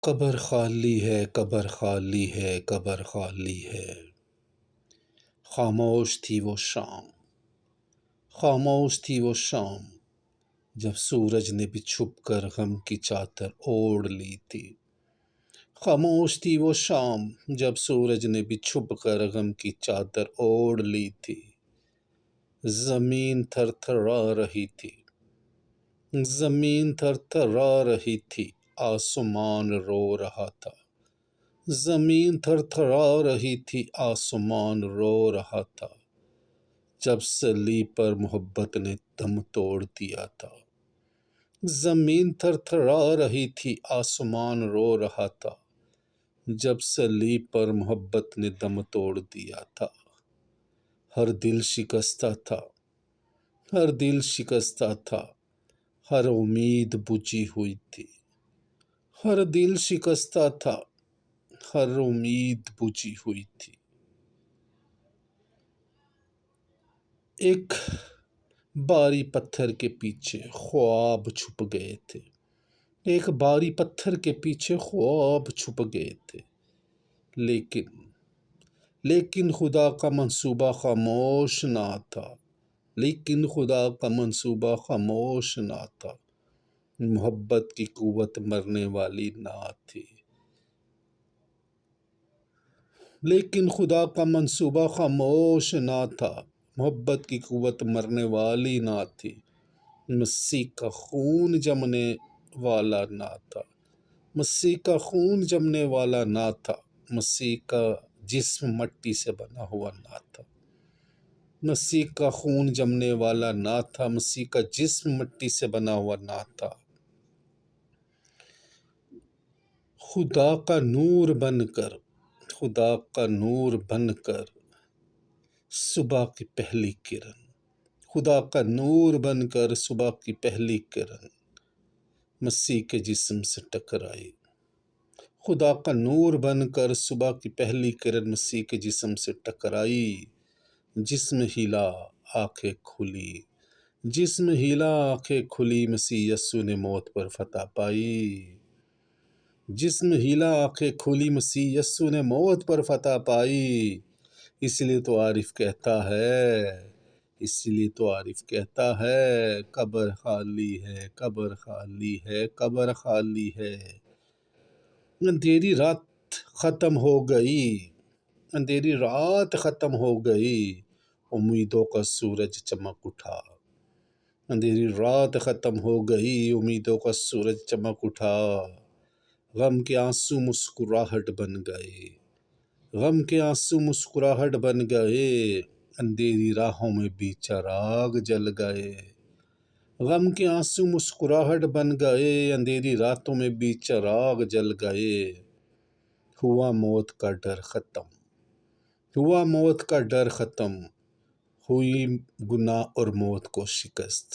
قبر خالی ہے، قبر خالی ہے، قبر خالی ہے۔ خاموش تھی وہ شام، خاموش تھی وہ شام، جب سورج نے بھی چھپ کر غم کی چادر اوڑھ لی تھی۔ خاموش تھی وہ شام، جب سورج نے بھی چھپ کر غم کی چادر اوڑھ لی تھی۔ زمین تھر تھرا رہی تھی، زمین تھر تھرا رہی تھی، آسمان رو رہا تھا۔ زمین تھر تھرا رہی تھی، آسمان رو رہا تھا، جب سلیب پر محبت نے دم توڑ دیا تھا۔ زمین تھر تھرا رہی تھی، آسمان رو رہا تھا، جب سلیب پر محبت نے دم توڑ دیا تھا۔ ہر دل شکستہ تھا، ہر دل شکستہ تھا، ہر امید بجھی ہوئی تھی۔ ہر دل شکستہ تھا، ہر امید بجھی ہوئی تھی۔ ایک بھاری پتھر کے پیچھے خواب چھپ گئے تھے، ایک بھاری پتھر کے پیچھے خواب چھپ گئے تھے، لیکن خدا کا منصوبہ خاموش نہ تھا، لیکن خدا کا منصوبہ خاموش نہ تھا۔ محبت کی قوت مرنے والی نہ تھی، لیکن خدا کا منصوبہ خاموش نہ تھا۔ محبت کی قوت مرنے والی نہ تھی۔ مسیح کا خون جمنے والا نہ تھا، مسیح کا خون جمنے والا نہ تھا، مسیح کا جسم مٹی سے بنا ہوا نہ تھا۔ مسیح کا خون جمنے والا نہ تھا، مسیح کا جسم مٹی سے بنا ہوا نہ تھا۔ خدا کا نور بن کر، خدا کا نور بن کر صبح کی پہلی کرن، خدا کا نور بن کر صبح کی پہلی کرن مسیح کے جسم سے ٹکرائی۔ خدا کا نور بن کر صبح کی پہلی کرن مسیح کے جسم سے ٹکرائی۔ جسم ہلا، آنکھیں کھلی، جسم ہلا، آنکھیں کھلی، مسیح یسوع نے موت پر فتح پائی۔ جسم ہلا، آنکھیں کھلی، مسیح یسوع نے موت پر فتح پائی۔ اس لیے تو عارف کہتا ہے، اس لیے تو عارف کہتا ہے، قبر خالی ہے، قبر خالی ہے، قبر خالی ہے۔ اندھیری رات ختم ہو گئی، اندھیری رات ختم ہو گئی، امیدوں کا سورج چمک اٹھا۔ اندھیری رات ختم ہو گئی، امیدوں کا سورج چمک اٹھا۔ غم کے آنسو مسکراہٹ بن گئے، غم کے آنسو مسکراہٹ بن گئے، اندھیری راہوں میں بھی چراغ جل گئے۔ غم کے آنسو مسکراہٹ بن گئے، اندھیری راتوں میں بھی چراغ جل گئے۔ ہوا موت کا ڈر ختم، ہوا موت کا ڈر ختم، ہوئی گناہ اور موت کو شکست۔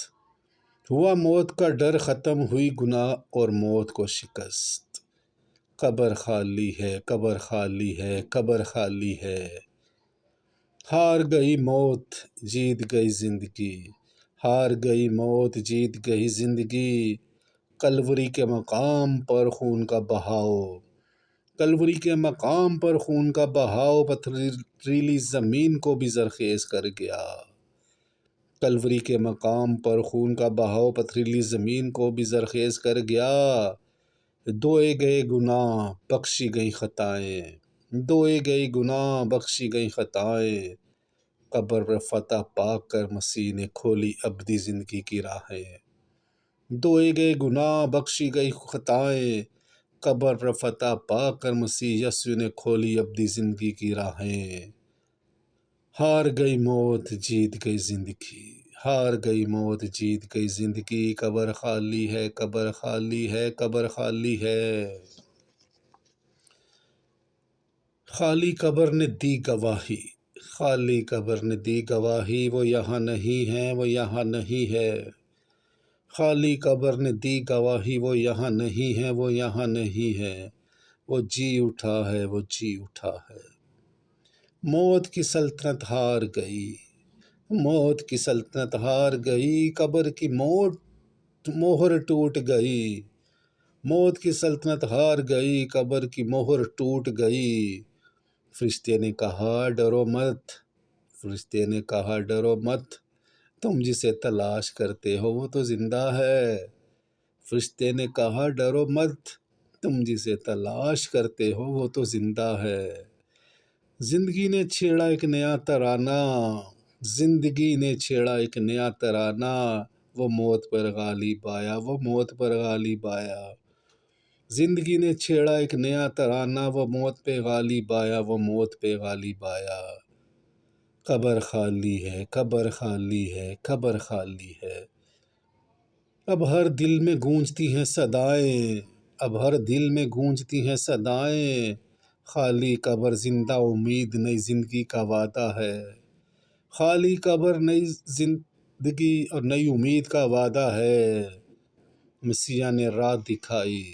ہوا موت کا ڈر ختم، ہوئی گناہ اور موت کو شکست۔ قبر خالی ہے، قبر خالی ہے، قبر خالی ہے۔ ہار گئی موت، جیت گئی زندگی، ہار گئی موت، جیت گئی زندگی۔ کلوری کے مقام پر خون کا بہاؤ، کلوری کے مقام پر خون کا بہاؤ پتھریلی زمین کو بھی زرخیز کر گیا۔ کلوری کے مقام پر خون کا بہاؤ پتھریلی زمین کو بھی زرخیز کر گیا۔ دھوئے گئے گناہ، بخشی گئی خطائیں، دھوئے گئے گناہ، بخشی گئی خطائیں۔ قبر پر فتح پا کر مسیح نے کھولی ابدی زندگی کی راہیں۔ دھوئے گئے گناہ، بخشی گئی خطائیں، قبر پر فتح پا کر مسیح یسوع نے کھولی ابدی زندگی کی راہیں۔ ہار گئی موت، جیت گئی زندگی، ہار گئی موت، جیت گئی زندگی۔ قبر خالی ہے، قبر خالی ہے، قبر خالی ہے۔ خالی قبر نے دی گواہی، خالی قبر نے دی گواہی، وہ یہاں نہیں ہے، وہ یہاں نہیں ہے۔ خالی قبر نے دی گواہی، وہ یہاں نہیں ہے، وہ یہاں نہیں ہے۔ وہ جی اٹھا ہے، وہ جی اٹھا ہے۔ موت کی سلطنت ہار گئی، موت کی سلطنت ہار گئی، قبر کی موت مہر ٹوٹ گئی۔ موت کی سلطنت ہار گئی، قبر کی مہر ٹوٹ گئی۔ فرشتے نے کہا ڈرو مت، فرشتے نے کہا ڈرو مت، تم جسے تلاش کرتے ہو وہ تو زندہ ہے۔ فرشتے نے کہا ڈرو مت، تم جسے تلاش کرتے ہو وہ تو زندہ ہے۔ زندگی نے چھیڑا ایک نیا ترانہ، زندگی نے چھیڑا ایک نیا ترانہ، وہ موت پر غالب آیا، وہ موت پر غالب آیا۔ زندگی نے چھیڑا ایک نیا ترانہ، وہ موت پہ غالب آیا، وہ موت پہ غالب آیا۔ قبر خالی ہے، قبر خالی ہے، قبر خالی ہے۔ اب ہر دل میں گونجتی ہیں صدائیں، اب ہر دل میں گونجتی ہیں صدائیں، خالی قبر زندہ امید نئی زندگی کا وعدہ ہے۔ خالی قبر نئی زندگی اور نئی امید کا وعدہ ہے۔ مسیح نے راہ دکھائی،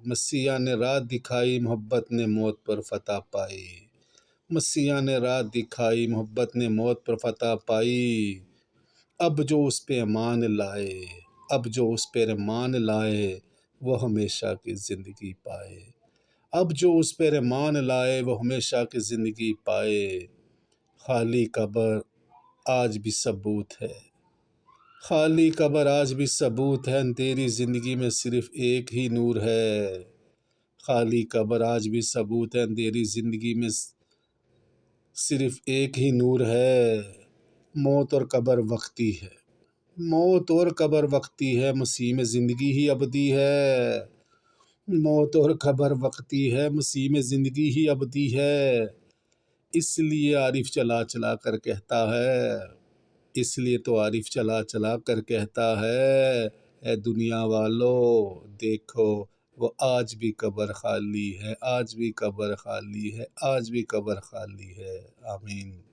مسیح نے راہ دکھائی، محبت نے موت پر فتح پائی۔ مسیح نے راہ دکھائی، محبت نے موت پر فتح پائی۔ اب جو اس پہ ایمان لائے، اب جو اس پہ ایمان لائے، وہ ہمیشہ کی زندگی پائے۔ اب جو اس پہ ایمان لائے وہ ہمیشہ کی زندگی پائے۔ خالی قبر آج بھی ثبوت ہے، خالی قبر آج بھی ثبوت ہے، تیری زندگی میں صرف ایک ہی نور ہے۔ خالی قبر آج بھی ثبوت ہے، تیری زندگی میں صرف ایک ہی نور ہے۔ موت اور قبر وقتی ہے، موت اور قبر وقتی ہے، مسیح میں زندگی ہی ابدی ہے۔ موت اور قبر وقتی ہے، مسیح میں زندگی ہی ابدی ہے۔ اس لیے عارف چلا چلا کر کہتا ہے، اس لیے تو عارف چلا چلا کر کہتا ہے، اے دنیا والو دیکھو وہ آج بھی قبر خالی ہے، آج بھی قبر خالی ہے، آج بھی قبر خالی ہے۔ آمین۔